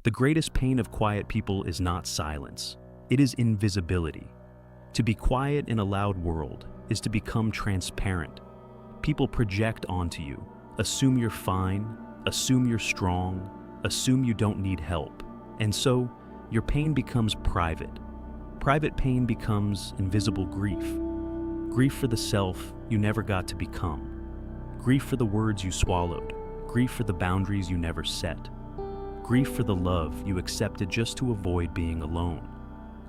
The greatest pain of quiet people is not silence. It is invisibility. To be quiet in a loud world is to become transparent. People project onto you, assume you're fine, assume you're strong, assume you don't need help. And so, your pain becomes private. Private pain becomes invisible grief. Grief for the self you never got to become. Grief for the words you swallowed. Grief for the boundaries you never set. Grief for the love you accepted just to avoid being alone.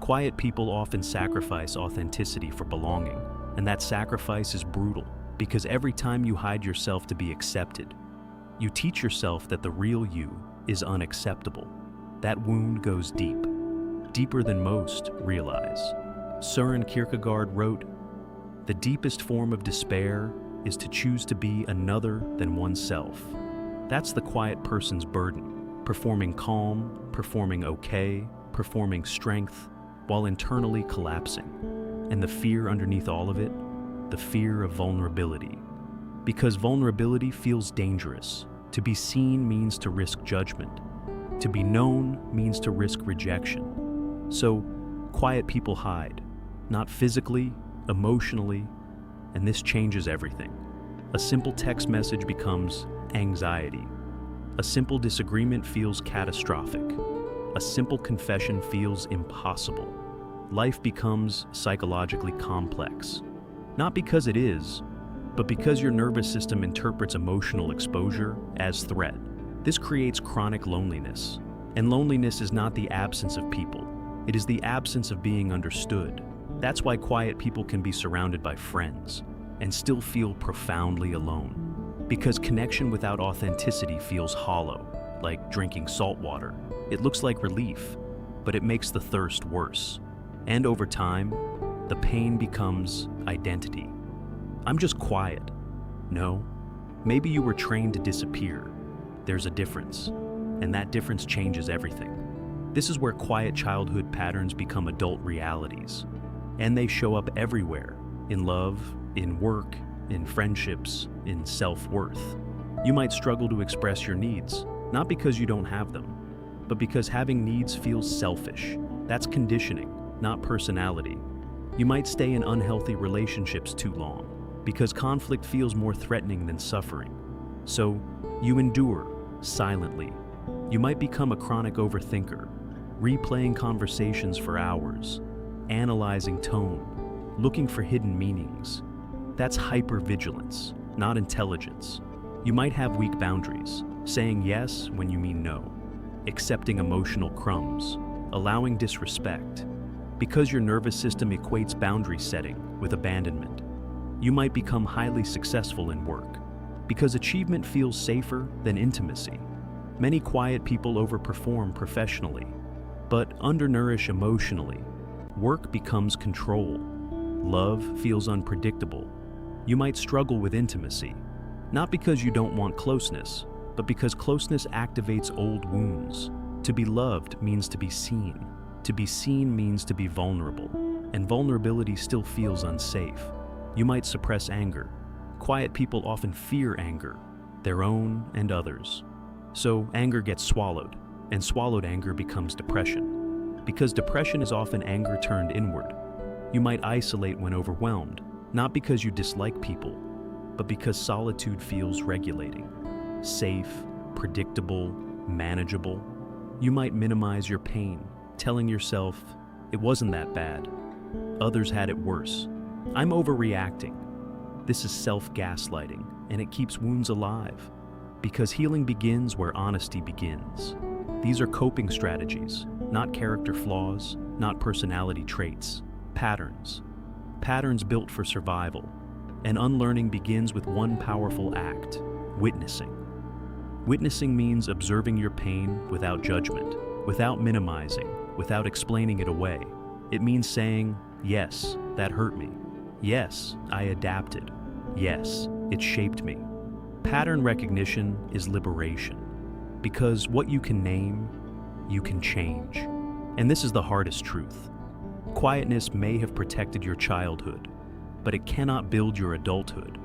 Quiet people often sacrifice authenticity for belonging, and that sacrifice is brutal because every time you hide yourself to be accepted, you teach yourself that the real you is unacceptable. That wound goes deep, deeper than most realize. Søren Kierkegaard wrote, "The deepest form of despair is to choose to be another than oneself." That's the quiet person's burden, performing calm, performing okay, performing strength, while internally collapsing. And the fear underneath all of it, the fear of vulnerability. Because vulnerability feels dangerous. To be seen means to risk judgment. To be known means to risk rejection. So, quiet people hide, not physically, emotionally, and this changes everything. A simple text message becomes anxiety. A simple disagreement feels catastrophic. A simple confession feels impossible. Life becomes psychologically complex. Not because it is, but because your nervous system interprets emotional exposure as threat. This creates chronic loneliness. And loneliness is not the absence of people. It is the absence of being understood. That's why quiet people can be surrounded by friends and still feel profoundly alone. Because connection without authenticity feels hollow, like drinking salt water. It looks like relief, but it makes the thirst worse. And over time, the pain becomes identity. I'm just quiet. No, maybe you were trained to disappear. There's a difference, and that difference changes everything. This is where quiet childhood patterns become adult realities, and they show up everywhere, in love, in work, in friendships, in self-worth. You might struggle to express your needs, not because you don't have them, but because having needs feels selfish. That's conditioning, not personality. You might stay in unhealthy relationships too long, because conflict feels more threatening than suffering. So, you endure, silently. You might become a chronic overthinker, replaying conversations for hours, analyzing tone, looking for hidden meanings. That's hypervigilance, not intelligence. You might have weak boundaries, saying yes when you mean no, accepting emotional crumbs, allowing disrespect. Because your nervous system equates boundary setting with abandonment. You might become highly successful in work, because achievement feels safer than intimacy. Many quiet people overperform professionally, but undernourish emotionally. Work becomes control. Love feels unpredictable. You might struggle with intimacy, not because you don't want closeness, but because closeness activates old wounds. To be loved means to be seen. To be seen means to be vulnerable, and vulnerability still feels unsafe. You might suppress anger. Quiet people often fear anger, their own and others. So anger gets swallowed, and swallowed anger becomes depression. Because depression is often anger turned inward. You might isolate when overwhelmed, not because you dislike people, but because solitude feels regulating, safe, predictable, manageable. You might minimize your pain, telling yourself, it wasn't that bad. Others had it worse. I'm overreacting. This is self-gaslighting, and it keeps wounds alive. Because healing begins where honesty begins. These are coping strategies, not character flaws, not personality traits. Patterns. Patterns built for survival. And unlearning begins with one powerful act, witnessing. Witnessing means observing your pain without judgment, without minimizing, without explaining it away. It means saying, yes, that hurt me. Yes, I adapted. Yes, it shaped me. Pattern recognition is liberation. Because what you can name, you can change. And this is the hardest truth. Quietness may have protected your childhood, but it cannot build your adulthood.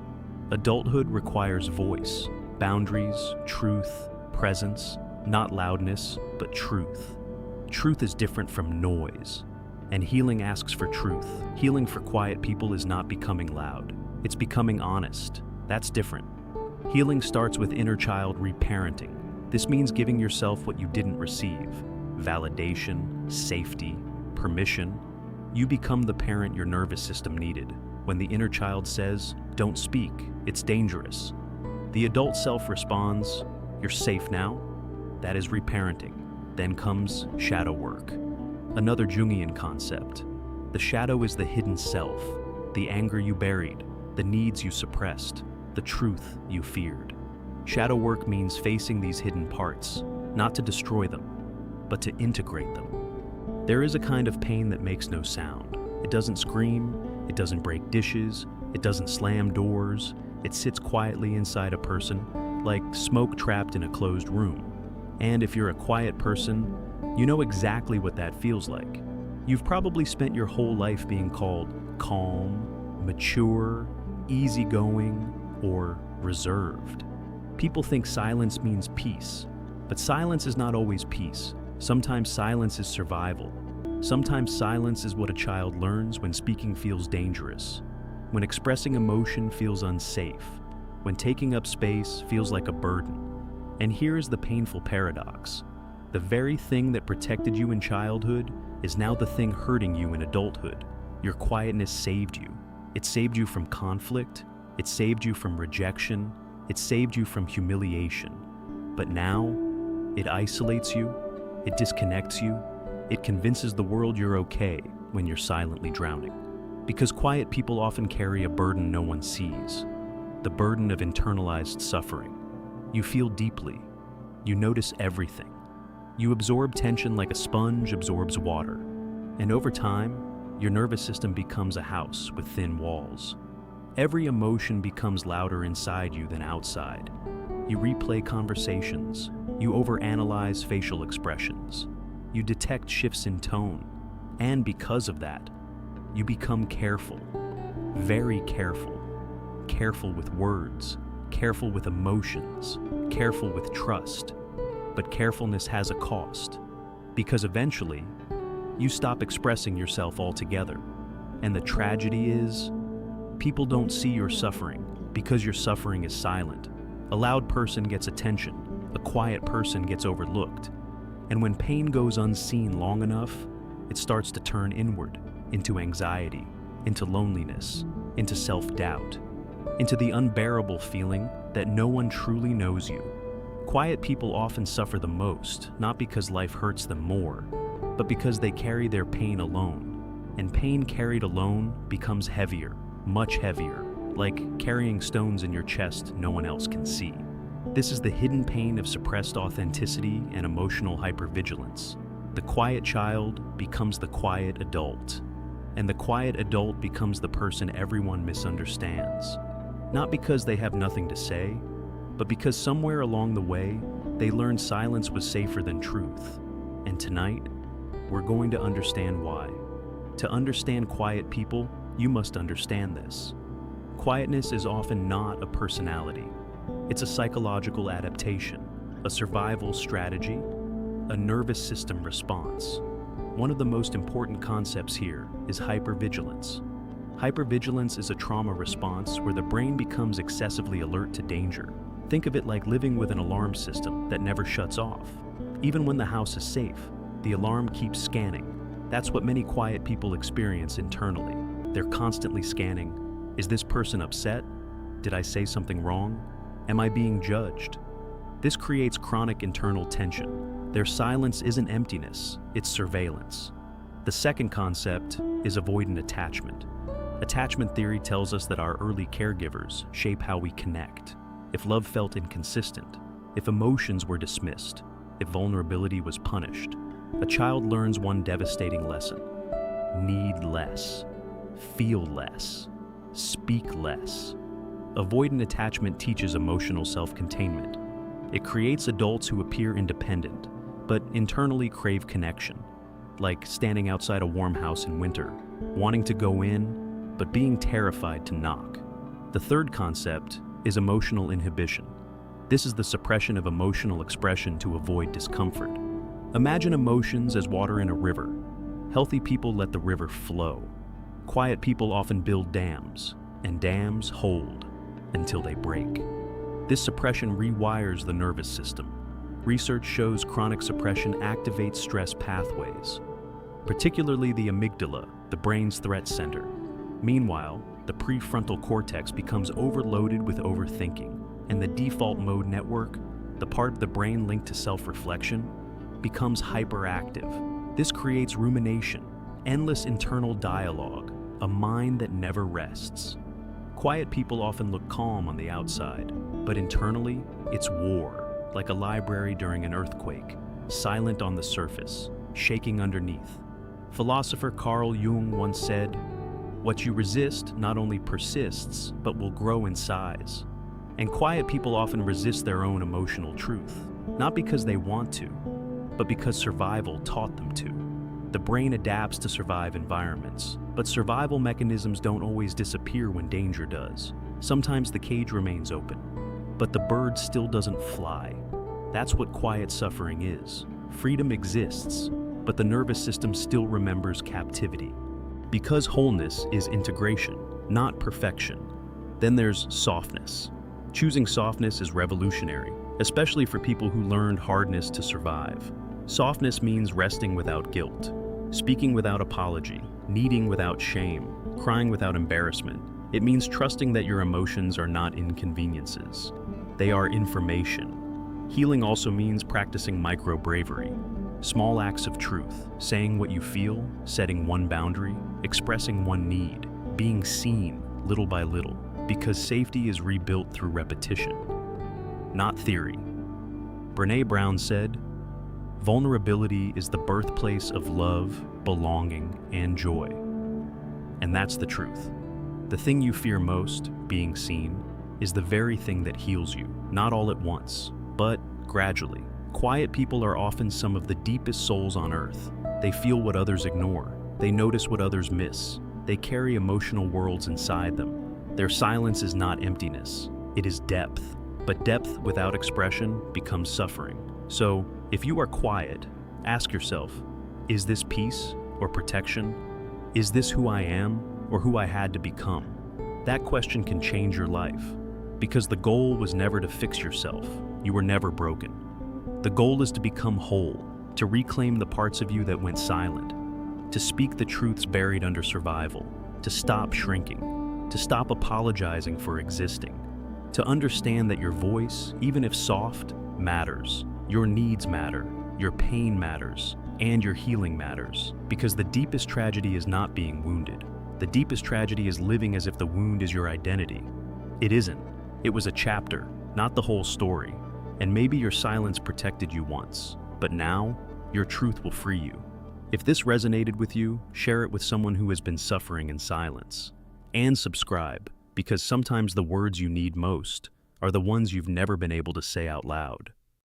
Adulthood requires voice, boundaries, truth, presence. Not loudness, but truth. Truth is different from noise. And healing asks for truth. Healing for quiet people is not becoming loud. It's becoming honest. That's different. Healing starts with inner child reparenting. This means giving yourself what you didn't receive: validation, safety, permission. You become the parent your nervous system needed. When the inner child says, "Don't speak, it's dangerous," the adult self responds, "You're safe now." That is reparenting. Then comes shadow work. Another Jungian concept. The shadow is the hidden self, the anger you buried, the needs you suppressed, the truth you feared. Shadow work means facing these hidden parts, not to destroy them, but to integrate them. There is a kind of pain that makes no sound. It doesn't scream, it doesn't break dishes, it doesn't slam doors. It sits quietly inside a person, like smoke trapped in a closed room. And if you're a quiet person, you know exactly what that feels like. You've probably spent your whole life being called calm, mature, easygoing, or reserved. People think silence means peace, but silence is not always peace. Sometimes silence is survival. Sometimes silence is what a child learns when speaking feels dangerous, when expressing emotion feels unsafe, when taking up space feels like a burden. And here is the painful paradox. The very thing that protected you in childhood is now the thing hurting you in adulthood. Your quietness saved you. It saved you from conflict. It saved you from rejection. It saved you from humiliation. But now, it isolates you. It disconnects you. It convinces the world you're okay when you're silently drowning. Because quiet people often carry a burden no one sees. The burden of internalized suffering. You feel deeply. You notice everything. You absorb tension like a sponge absorbs water. And over time, your nervous system becomes a house with thin walls. Every emotion becomes louder inside you than outside. You replay conversations. You overanalyze facial expressions. You detect shifts in tone. And because of that, you become careful. Very careful. Careful with words. Careful with emotions. Careful with trust. But carefulness has a cost, because eventually, you stop expressing yourself altogether. And the tragedy is, people don't see your suffering because your suffering is silent. A loud person gets attention, a quiet person gets overlooked. And when pain goes unseen long enough, it starts to turn inward, into anxiety, into loneliness, into self-doubt, into the unbearable feeling that no one truly knows you. Quiet people often suffer the most, not because life hurts them more, but because they carry their pain alone. And pain carried alone becomes heavier, much heavier, like carrying stones in your chest no one else can see. This is the hidden pain of suppressed authenticity and emotional hypervigilance. The quiet child becomes the quiet adult, and the quiet adult becomes the person everyone misunderstands. Not because they have nothing to say, but because somewhere along the way, they learned silence was safer than truth. And tonight, we're going to understand why. To understand quiet people, you must understand this. Quietness is often not a personality. It's a psychological adaptation, a survival strategy, a nervous system response. One of the most important concepts here is hypervigilance. Hypervigilance is a trauma response where the brain becomes excessively alert to danger. Think of it like living with an alarm system that never shuts off. Even when the house is safe, the alarm keeps scanning. That's what many quiet people experience internally. They're constantly scanning. Is this person upset? Did I say something wrong? Am I being judged? This creates chronic internal tension. Their silence isn't emptiness, it's surveillance. The second concept is avoidant attachment. Attachment theory tells us that our early caregivers shape how we connect. If love felt inconsistent, if emotions were dismissed, if vulnerability was punished, a child learns one devastating lesson: need less, feel less, speak less. Avoidant attachment teaches emotional self-containment. It creates adults who appear independent, but internally crave connection, like standing outside a warm house in winter, wanting to go in, but being terrified to knock. The third concept is emotional inhibition. This is the suppression of emotional expression to avoid discomfort. Imagine emotions as water in a river. Healthy people let the river flow. Quiet people often build dams, and dams hold until they break. This suppression rewires the nervous system. Research shows chronic suppression activates stress pathways, particularly the amygdala, the brain's threat center. Meanwhile, the prefrontal cortex becomes overloaded with overthinking, and the default mode network, the part of the brain linked to self-reflection, becomes hyperactive. This creates rumination, endless internal dialogue, a mind that never rests. Quiet people often look calm on the outside, but internally, it's war, like a library during an earthquake, silent on the surface, shaking underneath. Philosopher Carl Jung once said, "What you resist not only persists, but will grow in size." And quiet people often resist their own emotional truth, not because they want to, but because survival taught them to. The brain adapts to survive environments, but survival mechanisms don't always disappear when danger does. Sometimes the cage remains open, but the bird still doesn't fly. That's what quiet suffering is. Freedom exists, but the nervous system still remembers captivity. Because wholeness is integration, not perfection. Then there's softness. Choosing softness is revolutionary, especially for people who learned hardness to survive. Softness means resting without guilt, speaking without apology, needing without shame, crying without embarrassment. It means trusting that your emotions are not inconveniences. They are information. Healing also means practicing micro-bravery, small acts of truth, saying what you feel, setting one boundary, expressing one need, being seen little by little, because safety is rebuilt through repetition, not theory. Brené Brown said, "Vulnerability is the birthplace of love, belonging, and joy." And that's the truth. The thing you fear most, being seen, is the very thing that heals you, not all at once, but gradually. Quiet people are often some of the deepest souls on earth. They feel what others ignore. They notice what others miss. They carry emotional worlds inside them. Their silence is not emptiness, it is depth. But depth without expression becomes suffering. So, if you are quiet, ask yourself, is this peace or protection? Is this who I am or who I had to become? That question can change your life, because the goal was never to fix yourself. You were never broken. The goal is to become whole, to reclaim the parts of you that went silent, to speak the truths buried under survival, to stop shrinking, to stop apologizing for existing, to understand that your voice, even if soft, matters. Your needs matter, your pain matters, and your healing matters, because the deepest tragedy is not being wounded. The deepest tragedy is living as if the wound is your identity. It isn't. It was a chapter, not the whole story. And maybe your silence protected you once, but now your truth will free you. If this resonated with you, share it with someone who has been suffering in silence. And subscribe, because sometimes the words you need most are the ones you've never been able to say out loud.